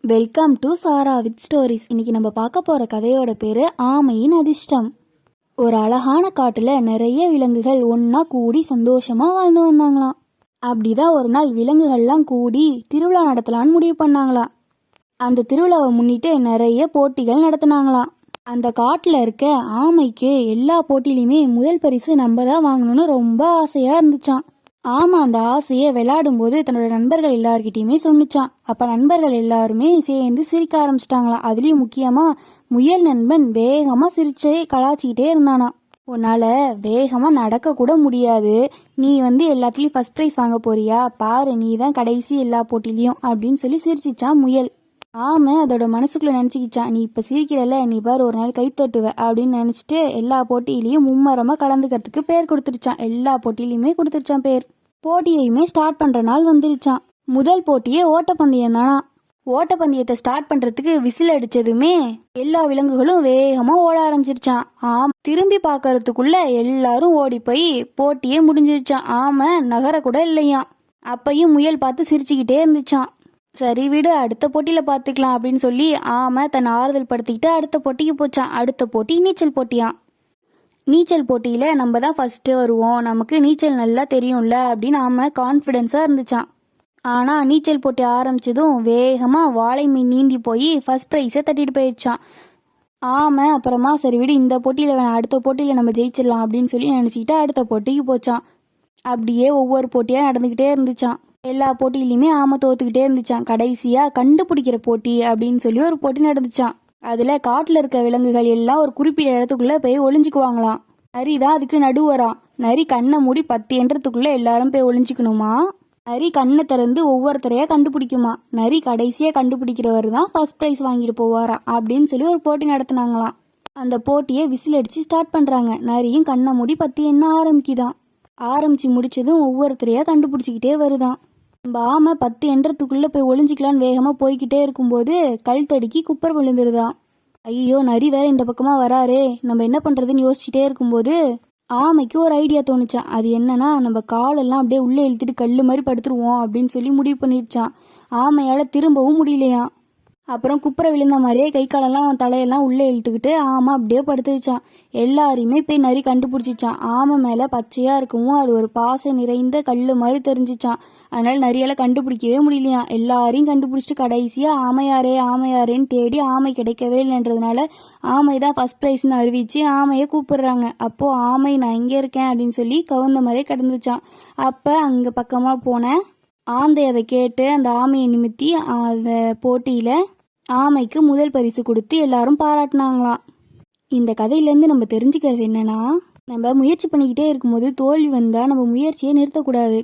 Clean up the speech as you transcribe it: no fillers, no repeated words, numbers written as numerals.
Welcome to Sara with stories. இன்னைக்கு நம்ம பார்க்க போற கதையோட பேரு ஆமையின் அதிர்ஷ்டம். ஒரு அழகான காட்டுல நிறைய விலங்குகள் ஒன்னா கூடி சந்தோஷமா வாழ்ந்து வந்தாங்களாம். அப்படிதான் ஒரு நாள் விலங்குகள்லாம் கூடி திருவிழா நடத்தலான்னு முடிவு பண்ணாங்களாம். அந்த திருவிழாவை முன்னிட்டு நிறைய போட்டிகள் நடத்தினாங்களாம். அந்த காட்டுல இருக்க ஆமைக்கு எல்லா போட்டியிலுமே முதல் பரிசு நம்ம தான் வாங்கணும்னு ரொம்ப ஆசையா இருந்துச்சான். ஆமா, அந்த ஆசையை விளையாடும் போது தன்னோட நண்பர்கள் எல்லார்கிட்டயுமே சொன்னிச்சான். அப்ப நண்பர்கள் எல்லாருமே சேர்ந்து சிரிக்க ஆரம்பிச்சிட்டாங்களாம். அதுலயும் முக்கியமா முயல் நண்பன் வேகமா சிரிச்சே கலாச்சிக்கிட்டே இருந்தானா. உன்னால வேகமா நடக்க கூட முடியாது, நீ எல்லாத்துலயும் ஃபர்ஸ்ட் பிரைஸ் வாங்க போறியா, பாரு நீ தான் கடைசி எல்லா போட்டிலையும் அப்படின்னு சொல்லி சிரிச்சிச்சான் முயல். ஆமா, அதோட மனசுக்குள்ள நினைச்சுக்கிச்சான், நீ இப்ப சிரிக்கிறல்ல, நீ பாரு ஒரு நாள் கை தட்டுவ அப்படின்னு நினைச்சிட்டு எல்லா போட்டியிலையும் மும்மரமா கலந்துக்கிறதுக்கு பேர் கொடுத்துருச்சான். எல்லா போட்டியிலையுமே கொடுத்துருச்சான் பேர். போட்டியையுமே ஸ்டார்ட் பண்ற நாள் வந்துருச்சான். முதல் போட்டியே ஓட்டப்பந்தயம் தானா. ஓட்டப்பந்தயத்தை ஸ்டார்ட் பண்றதுக்கு விசில் அடிச்சதுமே எல்லா விலங்குகளும் வேகமா ஓட ஆரம்பிச்சிருச்சான். திரும்பி பாக்கறதுக்குள்ள எல்லாரும் ஓடி போய் போட்டியே முடிஞ்சிருச்சான். ஆமா, நகர கூட இல்லையா. அப்பையும் முயல் பார்த்து சிரிச்சுக்கிட்டே இருந்துச்சான். சரி விடு, அடுத்த போட்டியில பாத்துக்கலாம் அப்படின்னு சொல்லி ஆமை தன் ஆறுதல் படுத்திக்கிட்டு அடுத்த போட்டிக்கு போச்சான். அடுத்த போட்டி நீச்சல் போட்டியான். நீச்சல் போட்டியில நம்ம தான் ஃபர்ஸ்ட் வருவோம், நமக்கு நீச்சல் நல்லா தெரியும்ல அப்படின்னு ஆமை கான்ஃபிடென்ஸா இருந்துச்சான். ஆனா நீச்சல் போட்டி ஆரம்பிச்சதும் வேகமா வாழை மீன் நீந்தி போய் ஃபர்ஸ்ட் ப்ரைஸை தட்டிட்டு போயிடுச்சான். ஆமை அப்புறமா சரி விடு, இந்த போட்டியில வேணாம், அடுத்த போட்டியில நம்ம ஜெயிச்சிடலாம் அப்படின்னு சொல்லி நினைச்சுக்கிட்டு அடுத்த போட்டிக்கு போச்சான். அப்படியே ஒவ்வொரு போட்டியா நடந்துகிட்டே இருந்துச்சான். எல்லா போட்டியிலுமே ஆமை தோத்துக்கிட்டே இருந்துச்சான். கடைசியா கண்டுபிடிக்கிற போட்டி அப்படின்னு சொல்லி ஒரு போட்டி நடந்துச்சான். அதுல காட்டுல இருக்க விலங்குகள் எல்லாம் ஒரு குறிப்பிட்ட இடத்துக்குள்ள போய் ஒளிஞ்சுக்குவாங்களாம். நரி தான் அதுக்கு நடுவராம். நரி கண்ணை மூடி 10 எண்ணத்துக்குள்ள எல்லாரும் போய் ஒளிஞ்சுக்கணுமா. நரி கண்ணை திறந்து ஒவ்வொருத்தரையா கண்டுபிடிக்குமா. நரி கடைசியா கண்டுபிடிக்கிறவர் தான் ஃபர்ஸ்ட் பிரைஸ் வாங்கிட்டு போவாராம் அப்படின்னு சொல்லி ஒரு போட்டி நடத்தினாங்களாம். அந்த போட்டியை விசில் அடிச்சு ஸ்டார்ட் பண்றாங்க. நரியும் கண்ணை மூடி 10 எண்ண ஆரம்பிக்குதான். ஆரம்பிச்சு முடிச்சதும் ஒவ்வொருத்தரையா கண்டுபிடிச்சிக்கிட்டே வருதான். நம்ம ஆமை 10 எண்ணத்துக்குள்ள போய் ஒளிஞ்சிக்கலான்னு வேகமா போய்கிட்டே இருக்கும்போது கல் தடுக்கி குப்பர் விழுந்துருதான். ஐயோ, நரி வேற இந்த பக்கமா வராரே, நம்ம என்ன பண்றதுன்னு யோசிச்சுட்டே இருக்கும்போது ஆமைக்கு ஒரு ஐடியா தோணுச்சான். அது என்னன்னா, நம்ம காலெல்லாம் அப்படியே உள்ள இழுத்துட்டு கல்லு மாதிரி படுத்துருவோம் அப்படின்னு சொல்லி முடிவு பண்ணிருச்சான். ஆமையால திரும்பவும் முடியலையாம். அப்புறம் குப்புற விழுந்த மாதிரியே கை காலெல்லாம் தலையெல்லாம் உள்ளே இழுத்துக்கிட்டு ஆமை அப்படியே படுத்துச்சான். எல்லாரையுமே போய் நரி கண்டுபிடிச்சிச்சான். ஆமை மேல பச்சையா இருக்கவும் அது ஒரு பாசை நிறைந்த கல்லு மாதிரி தெரிஞ்சிச்சான். அதனால நரியால கண்டுபிடிக்கவே முடியலையாம். எல்லாரையும் கண்டுபிடிச்சிட்டு கடைசியா ஆமையாரேன்னு தேடி ஆமை கிடைக்கவே இல்லைன்றதுனால ஆமை தான் ஃபர்ஸ்ட் ப்ரைஸ்ன்னு அறிவிச்சு ஆமையை கூப்பிடுறாங்க. அப்போ ஆமை நான் எங்க இருக்கேன் அப்படின்னு சொல்லி கவுந்த மாதிரியே கிடந்துச்சான். அப்ப அங்க பக்கமா போன ஆந்தை அதை கேட்டு அந்த ஆமையை நிமித்தி அந்த போட்டியில ஆமைக்கு முதல் பரிசு கொடுத்து எல்லாரும் பாராட்டினாங்களாம். இந்த கதையிலேருந்து நம்ம தெரிஞ்சுக்கிறது என்னன்னா, நம்ம முயற்சி பண்ணிக்கிட்டே இருக்கும்போது தோல்வி வந்தா நம்ம முயற்சியை நிறுத்தக்கூடாது.